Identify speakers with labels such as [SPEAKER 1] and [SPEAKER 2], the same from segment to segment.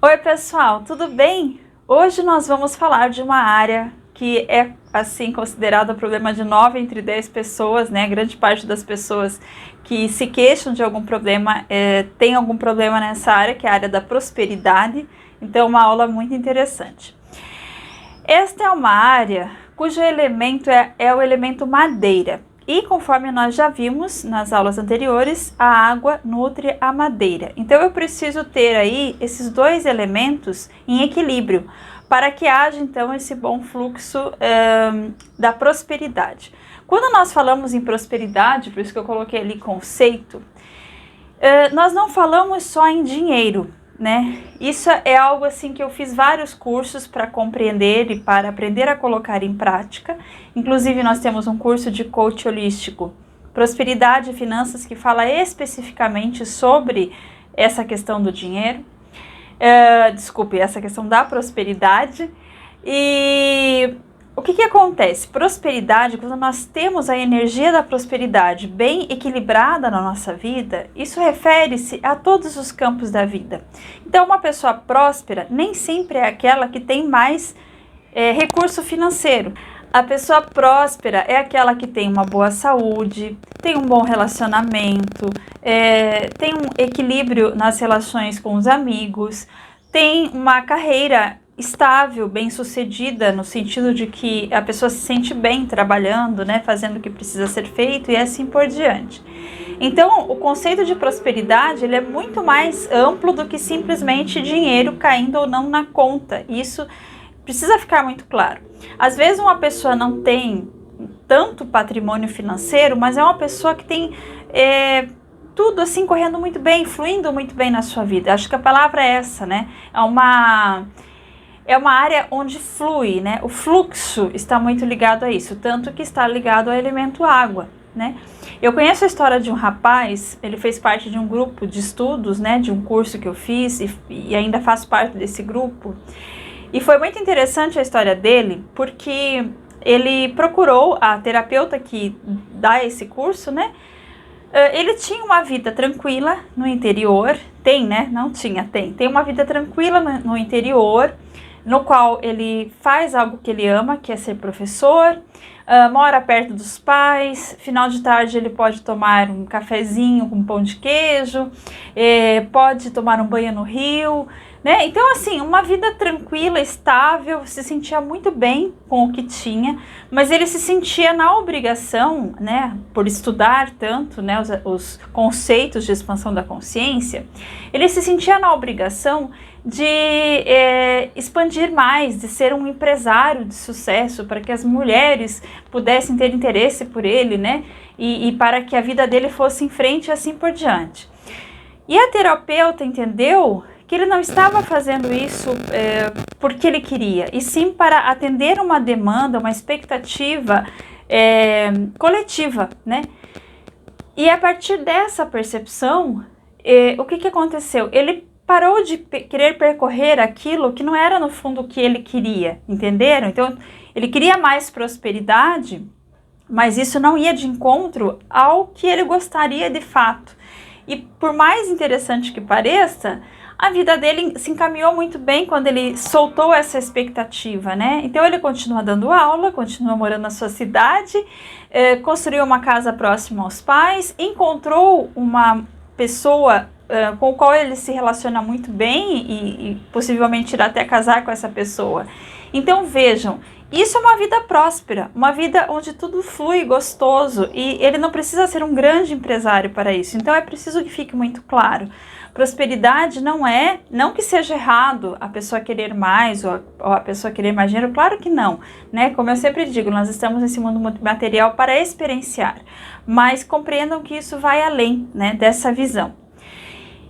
[SPEAKER 1] Oi pessoal, tudo bem? Hoje nós vamos falar de uma área que é assim considerada o problema de 9 entre 10 pessoas, né? Grande parte das pessoas que se queixam de algum problema tem algum problema nessa área, que é a área da prosperidade. Então, uma aula muito interessante. Esta é uma área cujo elemento é o elemento madeira. E conforme nós já vimos nas aulas anteriores, a água nutre a madeira. Então eu preciso ter aí esses dois elementos em equilíbrio para que haja então esse bom fluxo da prosperidade. Quando nós falamos em prosperidade, por isso que eu coloquei ali conceito, nós não falamos só em dinheiro, né? Isso é algo assim que eu fiz vários cursos para compreender e para aprender a colocar em prática. Inclusive nós temos um curso de coach holístico, Prosperidade e Finanças, que fala especificamente sobre essa questão do dinheiro, essa questão da prosperidade. E o que acontece? Prosperidade, quando nós temos a energia da prosperidade bem equilibrada na nossa vida, isso refere-se a todos os campos da vida. Então, uma pessoa próspera nem sempre é aquela que tem mais recurso financeiro. A pessoa próspera é aquela que tem uma boa saúde, tem um bom relacionamento, tem um equilíbrio nas relações com os amigos, tem uma carreira estável, bem-sucedida, no sentido de que a pessoa se sente bem trabalhando, né, fazendo o que precisa ser feito e assim por diante. Então, o conceito de prosperidade, ele é muito mais amplo do que simplesmente dinheiro caindo ou não na conta. Isso precisa ficar muito claro. Às vezes uma pessoa não tem tanto patrimônio financeiro, mas é uma pessoa que tem tudo assim correndo muito bem, fluindo muito bem na sua vida. Acho que a palavra é essa, né? É uma área onde flui, né? O fluxo está muito ligado a isso, tanto que está ligado ao elemento água, né? Eu conheço a história de um rapaz, ele fez parte de um grupo de estudos, né? De um curso que eu fiz e ainda faço parte desse grupo. E foi muito interessante a história dele, porque ele procurou a terapeuta que dá esse curso, né? Ele tinha uma vida tranquila no interior, tem, né? Não tinha, tem uma vida tranquila no interior, no qual ele faz algo que ele ama, que é ser professor, mora perto dos pais, final de tarde ele pode tomar um cafezinho com pão de queijo, pode tomar um banho no rio, né? Então, assim, uma vida tranquila, estável, se sentia muito bem com o que tinha, mas ele se sentia na obrigação, né, por estudar tanto, né, os conceitos de expansão da consciência, ele se sentia na obrigação de expandir mais, de ser um empresário de sucesso, para que as mulheres pudessem ter interesse por ele, né, e para que a vida dele fosse em frente e assim por diante. E a terapeuta entendeu que ele não estava fazendo isso porque ele queria, e sim para atender uma demanda, uma expectativa coletiva, né? E a partir dessa percepção, o que aconteceu? Ele parou de querer percorrer aquilo que não era no fundo o que ele queria, entenderam? Então, ele queria mais prosperidade, mas isso não ia de encontro ao que ele gostaria de fato. E por mais interessante que pareça, a vida dele se encaminhou muito bem quando ele soltou essa expectativa, né? Então ele continua dando aula, continua morando na sua cidade, construiu uma casa próxima aos pais, encontrou uma pessoa com a qual ele se relaciona muito bem e possivelmente irá até casar com essa pessoa. Então vejam, isso é uma vida próspera, uma vida onde tudo flui gostoso, e ele não precisa ser um grande empresário para isso. Então é preciso que fique muito claro. Prosperidade não que seja errado a pessoa querer mais ou a pessoa querer mais dinheiro, claro que não, né? Como eu sempre digo, nós estamos nesse mundo material para experienciar, mas compreendam que isso vai além, né, dessa visão.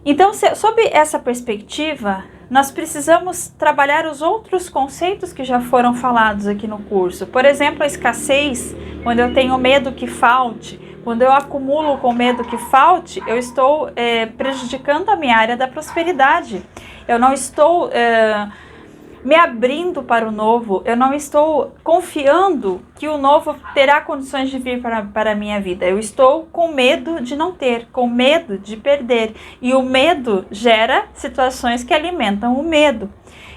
[SPEAKER 1] Então, sob essa perspectiva, nós precisamos trabalhar os outros conceitos que já foram falados aqui no curso. Por exemplo, a escassez, quando eu tenho medo que falte, quando eu acumulo com medo que falte, eu estou prejudicando a minha área da prosperidade. Eu não estou me abrindo para o novo, eu não estou confiando que o novo terá condições de vir para a minha vida. Eu estou com medo de não ter, com medo de perder. E o medo gera situações que alimentam o medo.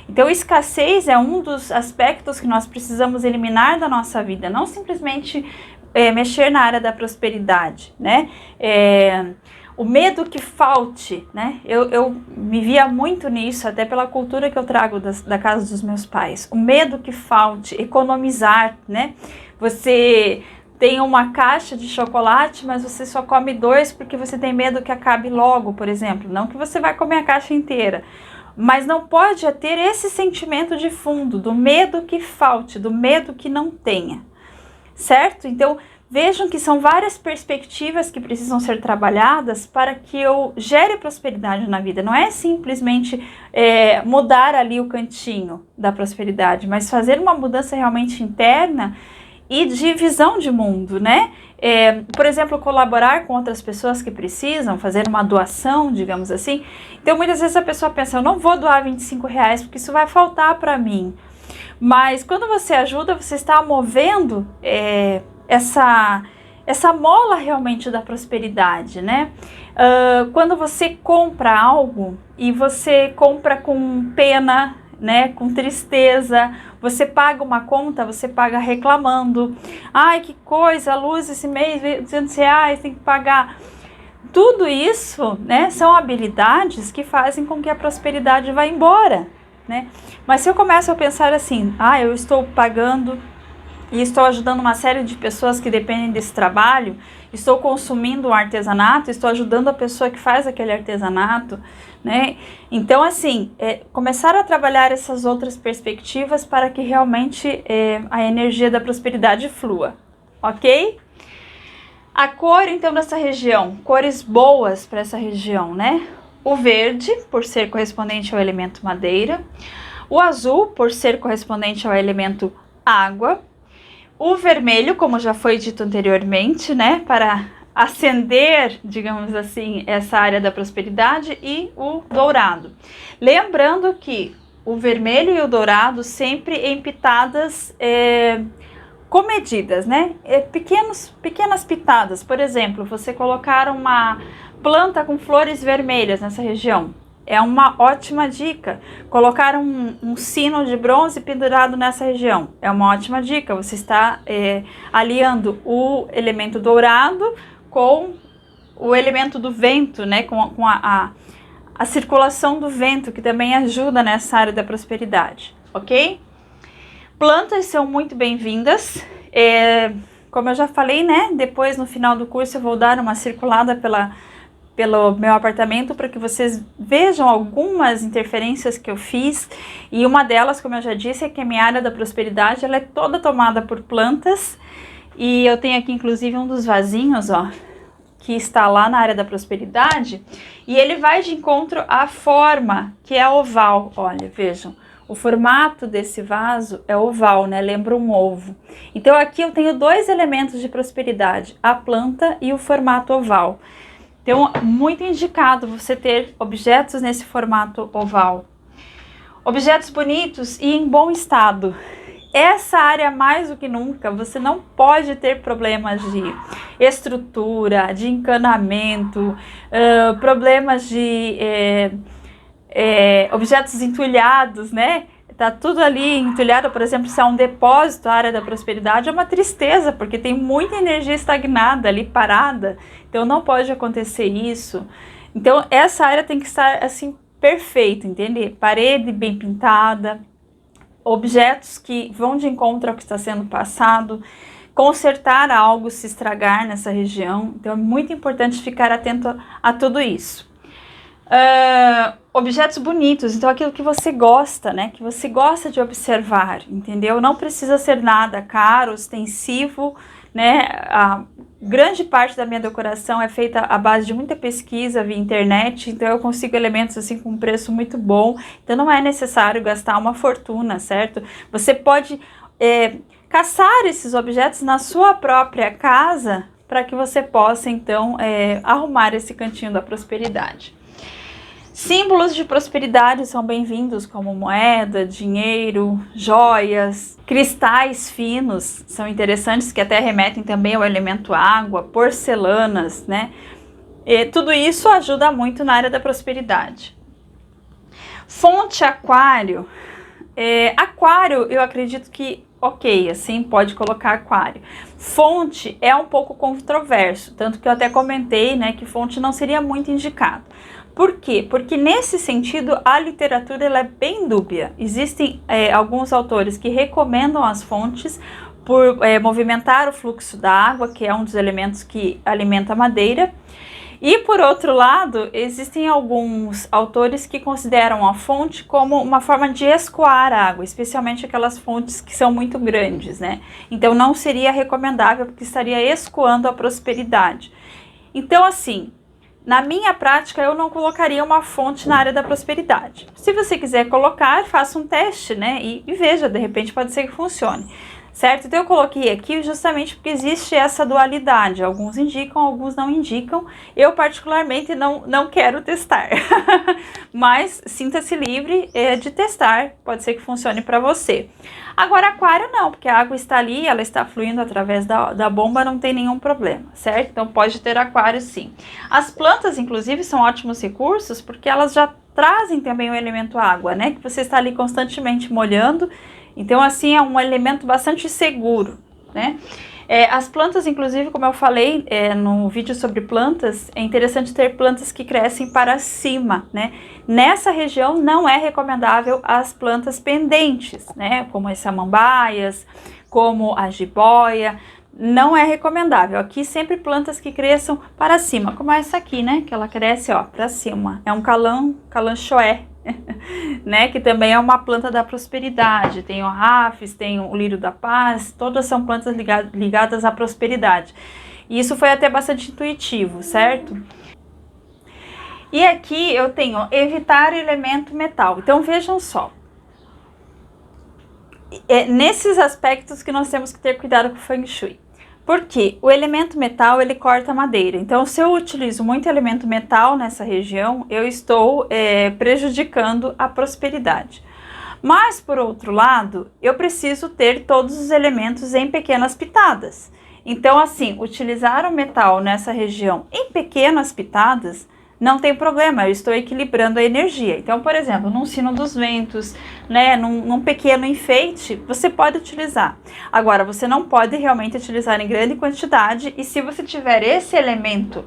[SPEAKER 1] Então, escassez é um dos aspectos que nós precisamos eliminar da nossa vida, não simplesmente mexer na área da prosperidade, né? O medo que falte, né? Eu me via muito nisso, até pela cultura que eu trago da casa dos meus pais. O medo que falte, economizar, né? Você tem uma caixa de chocolate, mas você só come 2 porque você tem medo que acabe logo, por exemplo. Não que você vai comer a caixa inteira, mas não pode ter esse sentimento de fundo, do medo que falte, do medo que não tenha, certo? Então, vejam que são várias perspectivas que precisam ser trabalhadas para que eu gere prosperidade na vida. Não é simplesmente mudar ali o cantinho da prosperidade, mas fazer uma mudança realmente interna e de visão de mundo, né? Por exemplo, colaborar com outras pessoas que precisam, fazer uma doação, digamos assim. Então, muitas vezes a pessoa pensa, eu não vou doar R$25 porque isso vai faltar para mim. Mas quando você ajuda, você está movendo essa mola realmente da prosperidade, né? Quando você compra algo e você compra com pena, né, com tristeza, você paga uma conta, você paga reclamando, ai que coisa, a luz esse mês veio R$200, tem que pagar. Tudo isso, né, são habilidades que fazem com que a prosperidade vá embora, né? Mas se eu começo a pensar assim, eu estou pagando e estou ajudando uma série de pessoas que dependem desse trabalho, estou consumindo um artesanato, estou ajudando a pessoa que faz aquele artesanato, né? Então, assim, começar a trabalhar essas outras perspectivas para que realmente a energia da prosperidade flua, ok? A cor, então, dessa região, cores boas para essa região, né? O verde, por ser correspondente ao elemento madeira, o azul, por ser correspondente ao elemento água, o vermelho, como já foi dito anteriormente, né, para acender, digamos assim, essa área da prosperidade, e o dourado. Lembrando que o vermelho e o dourado sempre em pitadas comedidas, né? Pequenas pitadas. Por exemplo, você colocar uma planta com flores vermelhas nessa região. É uma ótima dica. Colocar um sino de bronze pendurado nessa região. É uma ótima dica. Você está aliando o elemento dourado com o elemento do vento, né? Com a circulação do vento, que também ajuda nessa área da prosperidade, ok? Plantas são muito bem-vindas. Como eu já falei, né? Depois, no final do curso, eu vou dar uma circulada pelo meu apartamento para que vocês vejam algumas interferências que eu fiz, e uma delas, como eu já disse, é que a minha área da prosperidade ela é toda tomada por plantas, e eu tenho aqui inclusive um dos vasinhos, ó, que está lá na área da prosperidade, e ele vai de encontro à forma, que é oval. Olha, vejam, o formato desse vaso é oval, né? Lembra um ovo. Então aqui eu tenho 2 elementos de prosperidade, a planta e o formato oval. Então, muito indicado você ter objetos nesse formato oval. Objetos bonitos e em bom estado. Essa área, mais do que nunca, você não pode ter problemas de estrutura, de encanamento, problemas de objetos entulhados, né? Tá tudo ali entulhado. Por exemplo, se é um depósito, a área da prosperidade é uma tristeza, porque tem muita energia estagnada ali, parada. Então não pode acontecer isso. Então essa área tem que estar assim perfeita, entende? Parede bem pintada, objetos que vão de encontro ao que está sendo passado, consertar algo se estragar nessa região. Então é muito importante ficar atento a tudo isso. Objetos bonitos, então aquilo que você gosta, né? Que você gosta de observar, entendeu? Não precisa ser nada caro, ostensivo, né? A grande parte da minha decoração é feita à base de muita pesquisa via internet, então eu consigo elementos assim com preço muito bom, então não é necessário gastar uma fortuna, certo? Você pode caçar esses objetos na sua própria casa para que você possa então arrumar esse cantinho da prosperidade. Símbolos de prosperidade são bem-vindos, como moeda, dinheiro, joias, cristais finos, são interessantes, que até remetem também ao elemento água, porcelanas, né? E tudo isso ajuda muito na área da prosperidade. Fonte aquário. Aquário, eu acredito que ok, assim pode colocar aquário. Fonte é um pouco controverso, tanto que eu até comentei, né, que fonte não seria muito indicado. Por quê? Porque nesse sentido a literatura ela é bem dúbia. Existem alguns autores que recomendam as fontes por movimentar o fluxo da água, que é um dos elementos que alimenta a madeira. E por outro lado, existem alguns autores que consideram a fonte como uma forma de escoar a água, especialmente aquelas fontes que são muito grandes, né? Então não seria recomendável porque estaria escoando a prosperidade. Então assim, na minha prática eu não colocaria uma fonte na área da prosperidade. Se você quiser colocar, faça um teste, né? E veja, de repente pode ser que funcione. Certo? Então eu coloquei aqui justamente porque existe essa dualidade, alguns indicam, alguns não indicam, eu particularmente não quero testar, mas sinta-se livre de testar, pode ser que funcione para você. Agora aquário não, porque a água está ali, ela está fluindo através da bomba, não tem nenhum problema, certo? Então pode ter aquário sim. As plantas inclusive são ótimos recursos porque elas já trazem também o elemento água, né? Que você está ali constantemente molhando. Então, assim, é um elemento bastante seguro, né? As plantas, inclusive, como eu falei no vídeo sobre plantas, é interessante ter plantas que crescem para cima, né? Nessa região não é recomendável as plantas pendentes, né? Como as samambaias, como a jiboia, não é recomendável. Aqui sempre plantas que cresçam para cima, como essa aqui, né? Que ela cresce, ó, para cima. É um calanchoé. Né, que também é uma planta da prosperidade, tem o rafis, tem o lírio da paz, todas são plantas ligadas à prosperidade. E isso foi até bastante intuitivo, certo? E aqui eu tenho evitar elemento metal. Então vejam só, nesses aspectos que nós temos que ter cuidado com o Feng Shui. Porque o elemento metal, ele corta a madeira. Então, se eu utilizo muito elemento metal nessa região, eu estou prejudicando a prosperidade. Mas, por outro lado, eu preciso ter todos os elementos em pequenas pitadas. Então, assim, utilizar o metal nessa região em pequenas pitadas não tem problema, eu estou equilibrando a energia. Então, por exemplo, num sino dos ventos, né, num pequeno enfeite, você pode utilizar. Agora, você não pode realmente utilizar em grande quantidade, e se você tiver esse elemento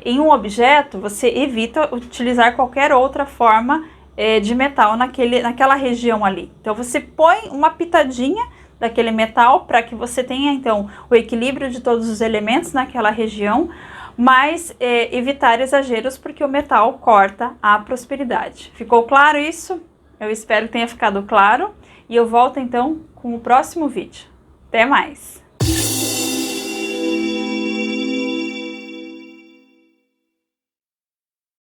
[SPEAKER 1] em um objeto, você evita utilizar qualquer outra forma de metal naquela região ali. Então, você põe uma pitadinha daquele metal para que você tenha, então, o equilíbrio de todos os elementos naquela região, mas evitar exageros porque o metal corta a prosperidade. Ficou claro isso? Eu espero que tenha ficado claro e eu volto então com o próximo vídeo. Até mais!